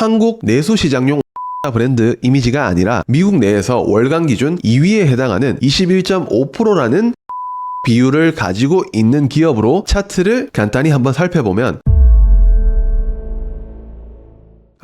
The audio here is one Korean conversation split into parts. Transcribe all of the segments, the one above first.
한국 내수 시장용 브랜드 이미지가 아니라 미국 내에서 월간 기준 2위에 해당하는 21.5%라는 비율을 가지고 있는 기업으로 차트를 간단히 한번 살펴보면,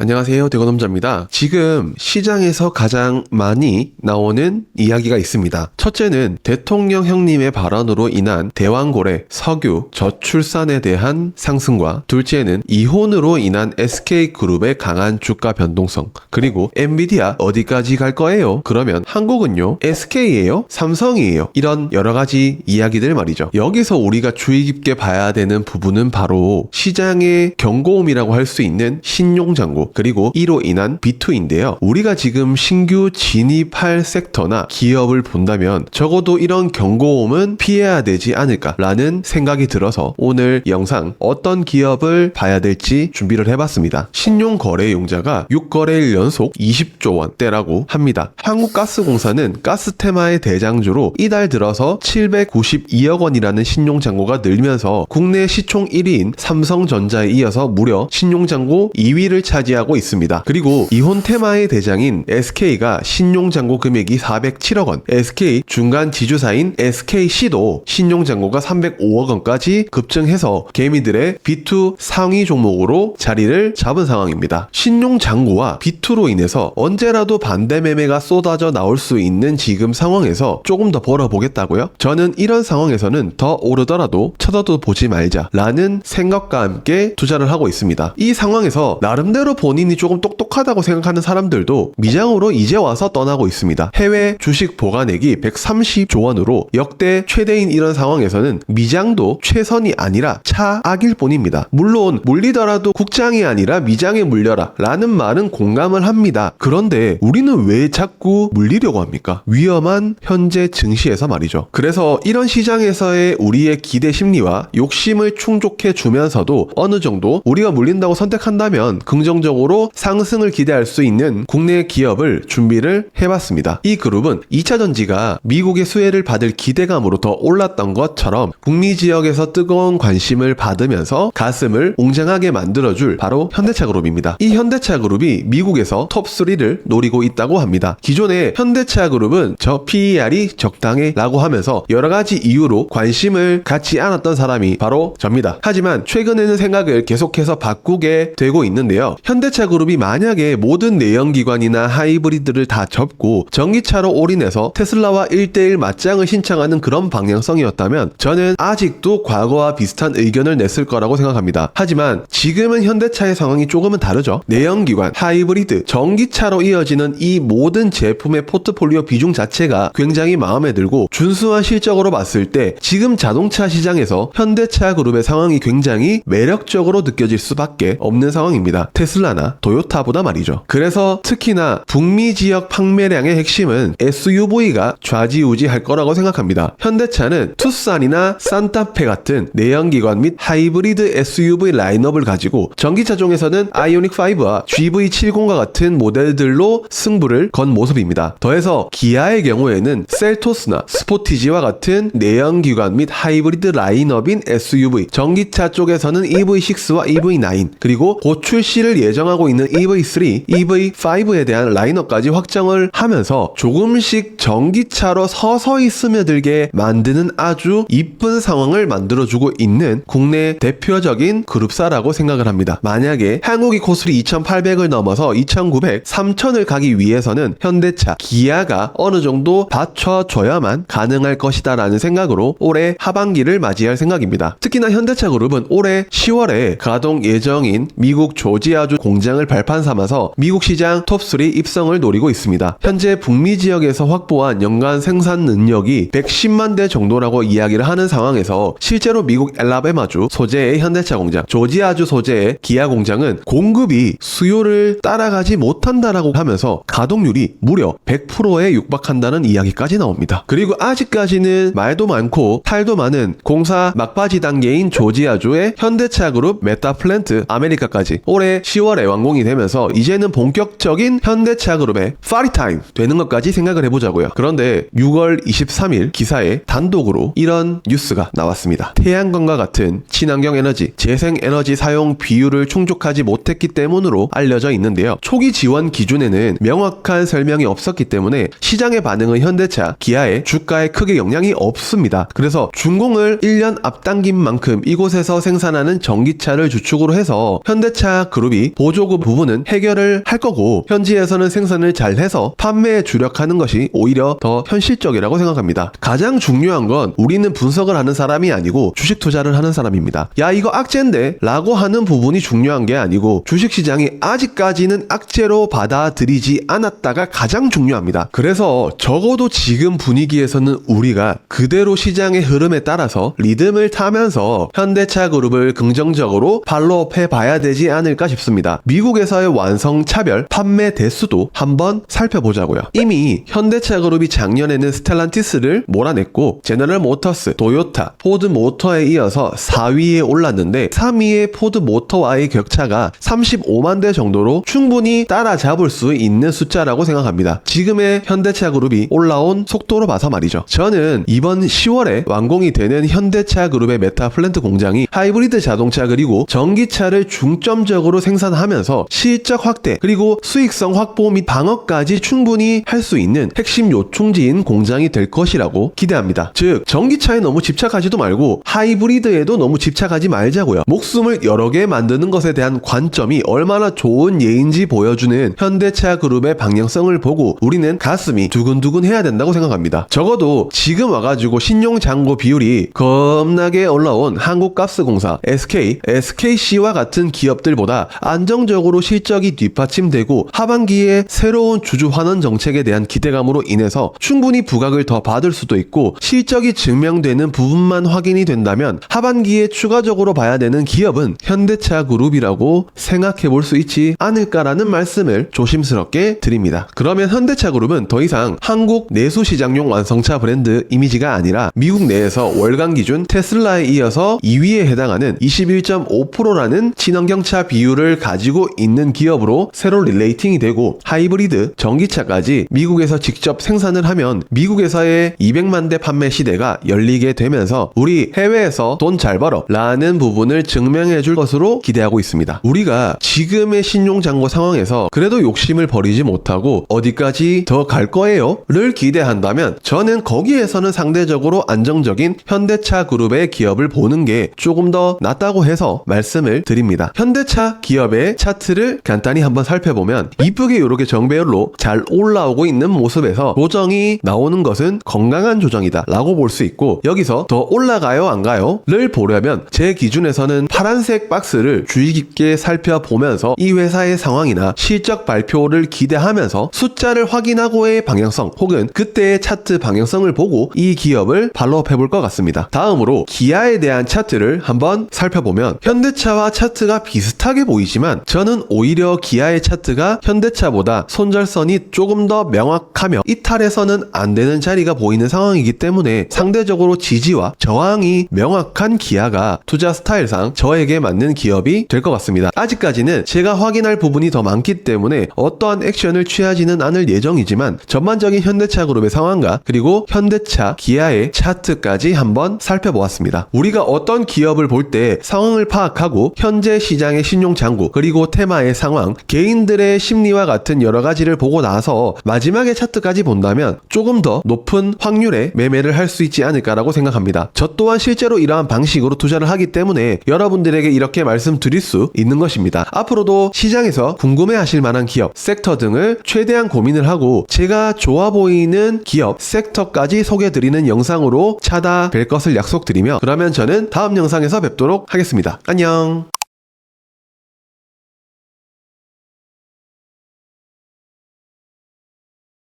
안녕하세요, 대건남자입니다. 지금 시장에서 가장 많이 나오는 이야기가 있습니다. 첫째는 대통령 형님의 발언으로 인한 대왕고래, 석유, 저출산에 대한 상승과, 둘째는 이혼으로 인한 SK그룹의 강한 주가 변동성, 그리고 엔비디아 어디까지 갈 거예요? 그러면 한국은요? SK예요? 삼성이에요? 이런 여러가지 이야기들 말이죠. 여기서 우리가 주의 깊게 봐야 되는 부분은 바로 시장의 경고음이라고 할 수 있는 신용장고, 그리고 이로 인한 비투인데요. 우리가 지금 신규 진입할 섹터나 기업을 본다면 적어도 이런 경고음은 피해야 되지 않을까라는 생각이 들어서 오늘 영상 어떤 기업을 봐야 될지 준비를 해봤습니다. 신용거래용자가 6거래일 연속 20조 원대라고 합니다. 한국가스공사는 가스테마의 대장주로 이달 들어서 792억 원이라는 신용잔고가 늘면서 국내 시총 1위인 삼성전자에 이어서 무려 신용잔고 2위를 차지하고 있습니다. 그리고 이혼 테마의 대장인 SK가 신용잔고 금액이 407억 원, SK 중간 지주사인 SKC도 신용잔고가 305억 원까지 급증해서 개미들의 B2 상위 종목으로 자리를 잡은 상황입니다. 신용잔고와 B2로 인해서 언제라도 반대 매매가 쏟아져 나올 수 있는 지금 상황에서 조금 더 벌어보겠다고요? 저는 이런 상황에서는 더 오르더라도 쳐다도 보지 말자 라는 생각과 함께 투자를 하고 있습니다. 이 상황에서 나름대로 본인이 조금 똑똑하다고 생각하는 사람들도 미장으로 이제 와서 떠나고 있습니다. 해외 주식 보관액이 130조 원으로 역대 최대인 이런 상황에서는 미장도 최선이 아니라 차악일 뿐입니다. 물론 물리더라도 국장이 아니라 미장에 물려라 라는 말은 공감을 합니다. 그런데 우리는 왜 자꾸 물리려고 합니까? 위험한 현재 증시에서 말이죠. 그래서 이런 시장에서의 우리의 기대 심리와 욕심을 충족해 주면서도 어느 정도 우리가 물린다고 선택한다면 긍정적으로 상승을 기대할 수 있는 국내 기업을 준비를 해봤습니다. 이 그룹은 2차전지가 미국의 수혜를 받을 기대감으로 더 올랐던 것처럼 북미 지역에서 뜨거운 관심을 받으면서 가슴을 웅장하게 만들어줄 바로 현대차그룹입니다. 이 현대차그룹이 미국에서 톱3를 노리고 있다고 합니다. 기존에 현대차그룹은 저 PER이 적당해 라고 하면서 여러가지 이유로 관심을 갖지 않았던 사람이 바로 접니다. 하지만 최근에는 생각을 계속해서 바꾸게 되고 있는데요. 현대차그룹이 만약에 모든 내연기관이나 하이브리드를 다 접고 전기차로 올인해서 테슬라와 1대1 맞짱을 신청하는 그런 방향성이었다면 저는 아직도 과거와 비슷한 의견을 냈을 거라고 생각합니다. 하지만 지금은 현대차의 상황이 조금은 다르죠. 내연기관, 하이브리드, 전기차로 이어지는 이 모든 제품의 포트폴리오 비중 자체가 굉장히 마음에 들고 준수한 실적으로 봤을 때 지금 자동차 시장에서 현대차그룹의 상황이 굉장히 매력적으로 느껴질 수밖에 없는 상황입니다. 테슬라나 토요타보다 말이죠. 그래서 특히나 북미 지역 판매량의 핵심은 SUV가 좌지우지할 거라고 생각합니다. 현대차는 투싼이나 산타페 같은 내연기관 및 하이브리드 SUV 라인업을 가지고 전기차 중에서는 아이오닉5와 GV70과 같은 모델들로 승부를 건 모습입니다. 더해서 기아의 경우에는 셀토스나 스포티지와 같은 내연기관 및 하이브리드 라인업인 SUV, 전기차 쪽에서는 EV6와 EV9, 그리고 곧 출시를 예정하고 있는 EV3, EV5에 대한 라인업까지 확정을 하면서 조금씩 전기차로 서서히 스며들게 만드는 아주 이쁜 상황을 만들어주고 있는 국내 대표적인 그룹사라고 생각을 합니다. 만약에 한국이 코스피 2800을 넘어서 2900, 3000을 가기 위해서는 현대차, 기아가 어느 정도 받쳐줘야만 가능할 것이다 라는 생각으로 올해 하반기를 맞이할 생각입니다. 특히나 현대차그룹은 올해 10월에 가동 예정인 미국 조지아주 공장을 발판 삼아서 미국 시장 톱3 입성을 노리고 있습니다. 현재 북미 지역에서 확보한 연간 생산 능력이 110만 대 정도라고 이야기를 하는 상황에서 실제로 미국 엘라베마주 소재의 현대차 공장, 조지아주 소재의 기아 공장은 공급이 수요를 따라가지 못한다라고 하면서 가동률이 무려 100%에 육박한다는 이야기까지 나옵니다. 그리고 아직까지는 말도 많고 탈도 많은 공사 막바지 단계인 조지아주의 현대차그룹 메타플랜트 아메리카까지 올해 10월에 10월에 완공이 되면서 이제는 본격적인 현대차 그룹의 파리 타임 되는 것까지 생각을 해보자고요. 그런데 6월 23일 기사에 단독으로 이런 뉴스가 나왔습니다. 태양광과 같은 친환경 에너지, 재생 에너지 사용 비율을 충족하지 못했기 때문으로 알려져 있는데요. 초기 지원 기준에는 명확한 설명이 없었기 때문에 시장의 반응은 현대차, 기아의 주가에 크게 영향이 없습니다. 그래서 준공을 1년 앞당긴 만큼 이곳에서 생산하는 전기차를 주축으로 해서 현대차 그룹이 보조금 부분은 해결을 할 거고, 현지에서는 생산을 잘해서 판매에 주력하는 것이 오히려 더 현실적이라고 생각합니다. 가장 중요한 건 우리는 분석을 하는 사람이 아니고 주식 투자를 하는 사람입니다. 야, 이거 악재인데? 라고 하는 부분이 중요한 게 아니고 주식시장이 아직까지는 악재로 받아들이지 않았다가 가장 중요합니다. 그래서 적어도 지금 분위기에서는 우리가 그대로 시장의 흐름에 따라서 리듬을 타면서 현대차 그룹을 긍정적으로 팔로우해 봐야 되지 않을까 싶습니다. 미국에서의 완성차별 판매 대수도 한번 살펴보자고요. 이미 현대차 그룹이 작년에는 스텔란티스를 몰아냈고 제너럴 모터스, 도요타, 포드 모터에 이어서 4위에 올랐는데 3위의 포드 모터와의 격차가 35만 대 정도로 충분히 따라잡을 수 있는 숫자라고 생각합니다. 지금의 현대차 그룹이 올라온 속도로 봐서 말이죠. 저는 이번 10월에 완공이 되는 현대차 그룹의 메타 플랜트 공장이 하이브리드 자동차 그리고 전기차를 중점적으로 생산하면서 실적 확대 그리고 수익성 확보 및 방어까지 충분히 할 수 있는 핵심 요충지인 공장이 될 것이라고 기대합니다. 즉 전기차에 너무 집착하지도 말고 하이브리드에도 너무 집착하지 말자고요. 목숨을 여러 개 만드는 것에 대한 관점이 얼마나 좋은 예인지 보여주는 현대차 그룹의 방향성을 보고 우리는 가슴이 두근두근 해야 된다고 생각합니다. 적어도 지금 와가지고 신용잔고 비율이 겁나게 올라온 한국가스공사, SK, SKC와 같은 기업들보다 안정적으로 실적이 뒷받침되고 하반기에 새로운 주주 환원 정책에 대한 기대감으로 인해서 충분히 부각을 더 받을 수도 있고, 실적이 증명되는 부분만 확인이 된다면 하반기에 추가적으로 봐야 되는 기업은 현대차 그룹이라고 생각해 볼 수 있지 않을까라는 말씀을 조심스럽게 드립니다. 그러면 현대차 그룹은 더 이상 한국 내수 시장용 완성차 브랜드 이미지가 아니라 미국 내에서 월간 기준 테슬라에 이어서 2위에 해당하는 21.5%라는 친환경차 비율을 가지고 있는 기업으로 새로 릴레이팅이 되고, 하이브리드 전기차까지 미국에서 직접 생산을 하면 미국에서의 200만 대 판매 시대가 열리게 되면서 우리 해외에서 돈 잘 벌어 라는 부분을 증명해 줄 것으로 기대하고 있습니다. 우리가 지금의 신용잔고 상황에서 그래도 욕심을 버리지 못하고 어디까지 더 갈 거예요? 를 기대한다면 저는 거기에서는 상대적으로 안정적인 현대차 그룹의 기업을 보는 게 조금 더 낫다고 해서 말씀을 드립니다. 현대차 기업의 차트를 간단히 한번 살펴보면 이쁘게 이렇게 정배열로 잘 올라오고 있는 모습에서 조정이 나오는 것은 건강한 조정이다 라고 볼 수 있고, 여기서 더 올라가요 안 가요? 를 보려면 제 기준에서는 파란색 박스를 주의 깊게 살펴보면서 이 회사의 상황이나 실적 발표를 기대하면서 숫자를 확인하고의 방향성 혹은 그때의 차트 방향성을 보고 이 기업을 팔로우해 볼 것 같습니다. 다음으로 기아에 대한 차트를 한번 살펴보면 현대차와 차트가 비슷하게 보이지만 저는 오히려 기아의 차트가 현대차보다 손절선이 조금 더 명확하며 이탈해서는 안 되는 자리가 보이는 상황이기 때문에 상대적으로 지지와 저항이 명확한 기아가 투자 스타일상 저에게 맞는 기업이 될 것 같습니다. 아직까지는 제가 확인할 부분이 더 많기 때문에 어떠한 액션을 취하지는 않을 예정이지만 전반적인 현대차 그룹의 상황과 그리고 현대차, 기아의 차트까지 한번 살펴보았습니다. 우리가 어떤 기업을 볼 때 상황을 파악하고 현재 시장의 신용잔고 그리고 테마의 상황, 개인들의 심리와 같은 여러 가지를 보고 나서 마지막에 차트까지 본다면 조금 더 높은 확률의 매매를 할 수 있지 않을까라고 생각합니다. 저 또한 실제로 이러한 방식으로 투자를 하기 때문에 여러분들에게 이렇게 말씀드릴 수 있는 것입니다. 앞으로도 시장에서 궁금해하실 만한 기업, 섹터 등을 최대한 고민을 하고 제가 좋아 보이는 기업, 섹터까지 소개드리는 영상으로 찾아뵐 것을 약속드리며, 그러면 저는 다음 영상에서 뵙도록 하겠습니다. 안녕.